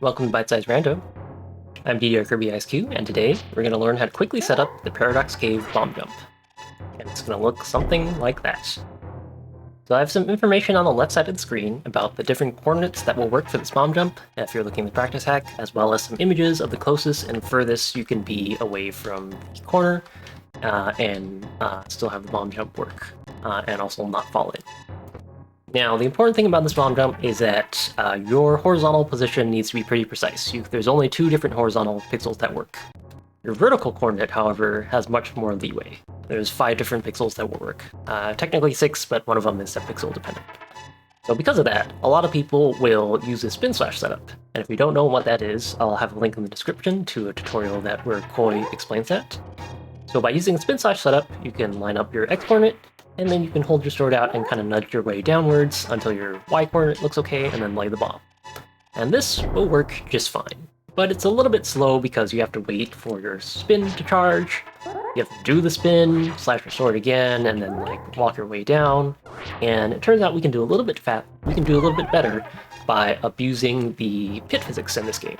Welcome to Bite Size Rando. I'm DDR Kirby IceQ, and today we're going to learn how to quickly set up the Paradox Cave bomb jump. And it's going to look something like that. So I have some information on the left side of the screen about the different coordinates that will work for this bomb jump, if you're looking at the practice hack, as well as some images of the closest and furthest you can be away from the corner, and still have the bomb jump work, and also not fall in. Now, the important thing about this bomb jump is that your horizontal position needs to be pretty precise. There's only 2 different horizontal pixels that work. Your vertical coordinate, however, has much more leeway. There's 5 different pixels that will work. Technically 6, but one of them is pixel dependent. So because of that, a lot of people will use a spin slash setup. And if you don't know what that is, I'll have a link in the description to a tutorial where Koi explains that. So by using a spin slash setup, you can line up your X coordinate, and then you can hold your sword out and kind of nudge your way downwards until your Y coordinate looks okay, and then lay the bomb. And this will work just fine. But it's a little bit slow because you have to wait for your spin to charge. You have to do the spin, slash your sword again, and then walk your way down. And it turns out we can do a little bit better by abusing the pit physics in this game.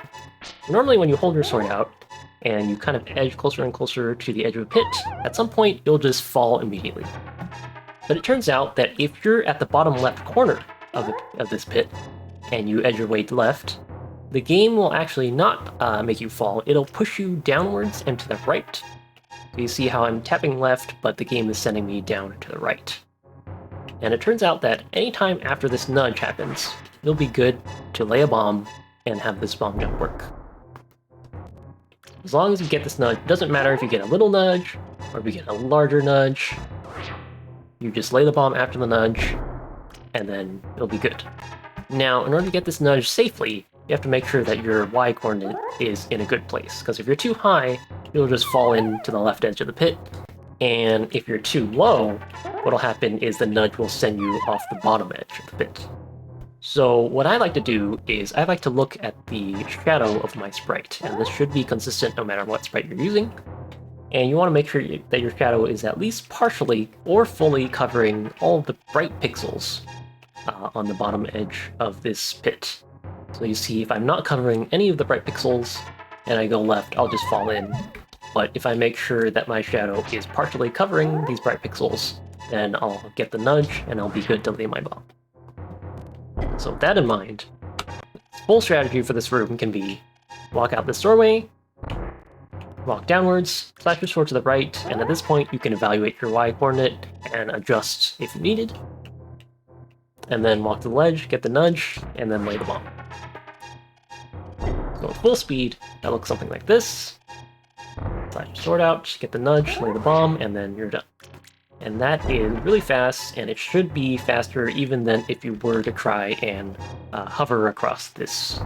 Normally when you hold your sword out and you kind of edge closer and closer to the edge of a pit, at some point you'll just fall immediately. But it turns out that if you're at the bottom left corner of this pit, and you edge your way to left, the game will actually not make you fall, it'll push you downwards and to the right. So you see how I'm tapping left, but the game is sending me down to the right. And it turns out that anytime after this nudge happens, it'll be good to lay a bomb and have this bomb jump work. As long as you get this nudge, it doesn't matter if you get a little nudge, or if you get a larger nudge, you just lay the bomb after the nudge, and then it'll be good. Now, in order to get this nudge safely, you have to make sure that your Y coordinate is in a good place, because if you're too high, you'll just fall into the left edge of the pit, and if you're too low, what'll happen is the nudge will send you off the bottom edge of the pit. So what I like to do is I like to look at the shadow of my sprite, and this should be consistent no matter what sprite you're using. And you want to make sure that your shadow is at least partially or fully covering all of the bright pixels on the bottom edge of this pit. So you see, if I'm not covering any of the bright pixels and I go left, I'll just fall in. But if I make sure that my shadow is partially covering these bright pixels, then I'll get the nudge and I'll be good to lay my bomb. So with that in mind, the full strategy for this room can be walk out this doorway, walk downwards, slash your sword to the right, and at this point you can evaluate your Y coordinate and adjust if needed. And then walk to the ledge, get the nudge, and then lay the bomb. So at full speed, that looks something like this. Slash your sword out, get the nudge, lay the bomb, and then you're done. And that is really fast, and it should be faster even than if you were to try and hover across this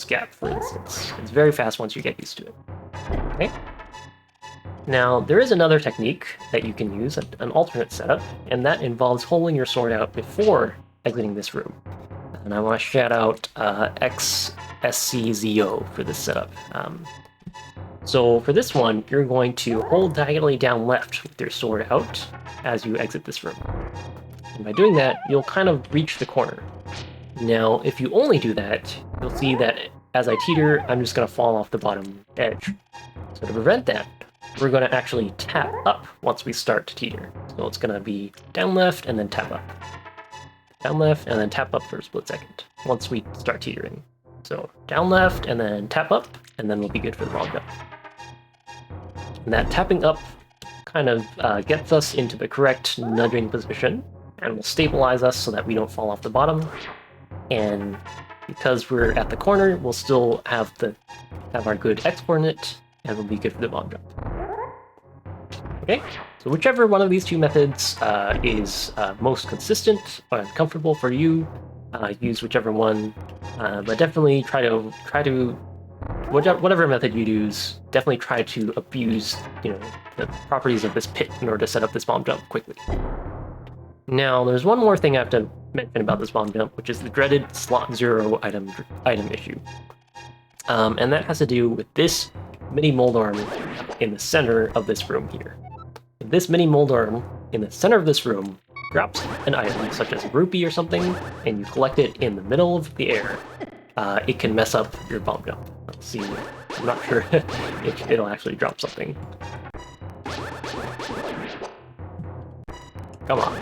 gap, for instance. It's very fast once you get used to it. Okay. Now, there is another technique that you can use, an alternate setup, and that involves holding your sword out before exiting this room. And I want to shout out XSCZO for this setup. So for this one, you're going to hold diagonally down left with your sword out as you exit this room. And by doing that, you'll kind of reach the corner. Now, if you only do that, you'll see that as I teeter, I'm just going to fall off the bottom edge. So to prevent that, we're going to actually tap up once we start to teeter. So it's going to be down left and then tap up. Down left and then tap up for a split second once we start teetering. So down left and then tap up, and then we'll be good for the bomb jump. And that tapping up kind of gets us into the correct nudging position and will stabilize us so that we don't fall off the bottom. And because we're at the corner, we'll still have our good X coordinate, and we'll be good for the bomb jump. Okay, so whichever one of these 2 methods is most consistent and comfortable for you, use whichever one. But definitely try to whatever method you use, definitely try to abuse the properties of this pit in order to set up this bomb jump quickly. Now, there's one more thing I have to mention about this bomb jump, which is the dreaded slot 0 item issue. And that has to do with this mini mold arm in the center of this room here. If this mini mold arm in the center of this room drops an item, such as a rupee or something, and you collect it in the middle of the air, it can mess up your bomb jump. Let's see. I'm not sure if it'll actually drop something. Come on.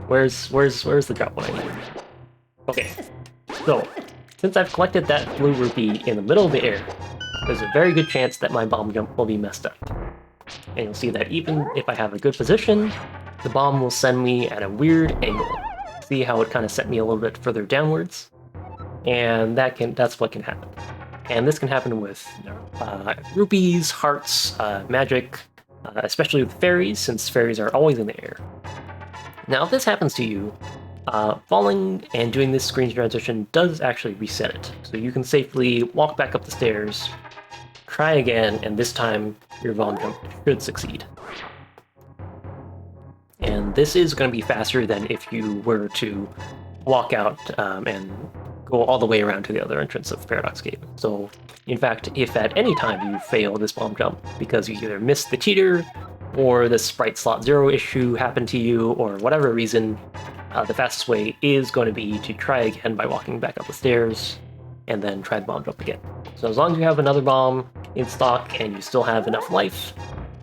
Where's the drop one I need? Okay. So, since I've collected that blue rupee in the middle of the air, there's a very good chance that my bomb jump will be messed up. And you'll see that even if I have a good position, the bomb will send me at a weird angle. See how it kind of sent me a little bit further downwards? And that's what can happen. And this can happen with rupees, hearts, magic, especially with fairies, since fairies are always in the air. Now, if this happens to you, falling and doing this screen transition does actually reset it. So you can safely walk back up the stairs, try again, and this time your bomb jump should succeed. And this is going to be faster than if you were to walk out and go all the way around to the other entrance of Paradox Cave. So, in fact, if at any time you fail this bomb jump because you either missed the cheater, or the Sprite Slot 0 issue happened to you, or whatever reason, the fastest way is going to be to try again by walking back up the stairs, and then try the bomb jump again. So as long as you have another bomb in stock and you still have enough life,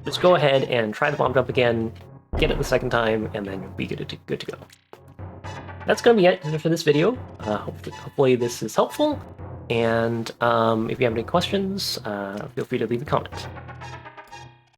just go ahead and try the bomb jump again, get it the second time, and then you'll be good to go. That's going to be it for this video. Hopefully this is helpful, and if you have any questions, feel free to leave a comment.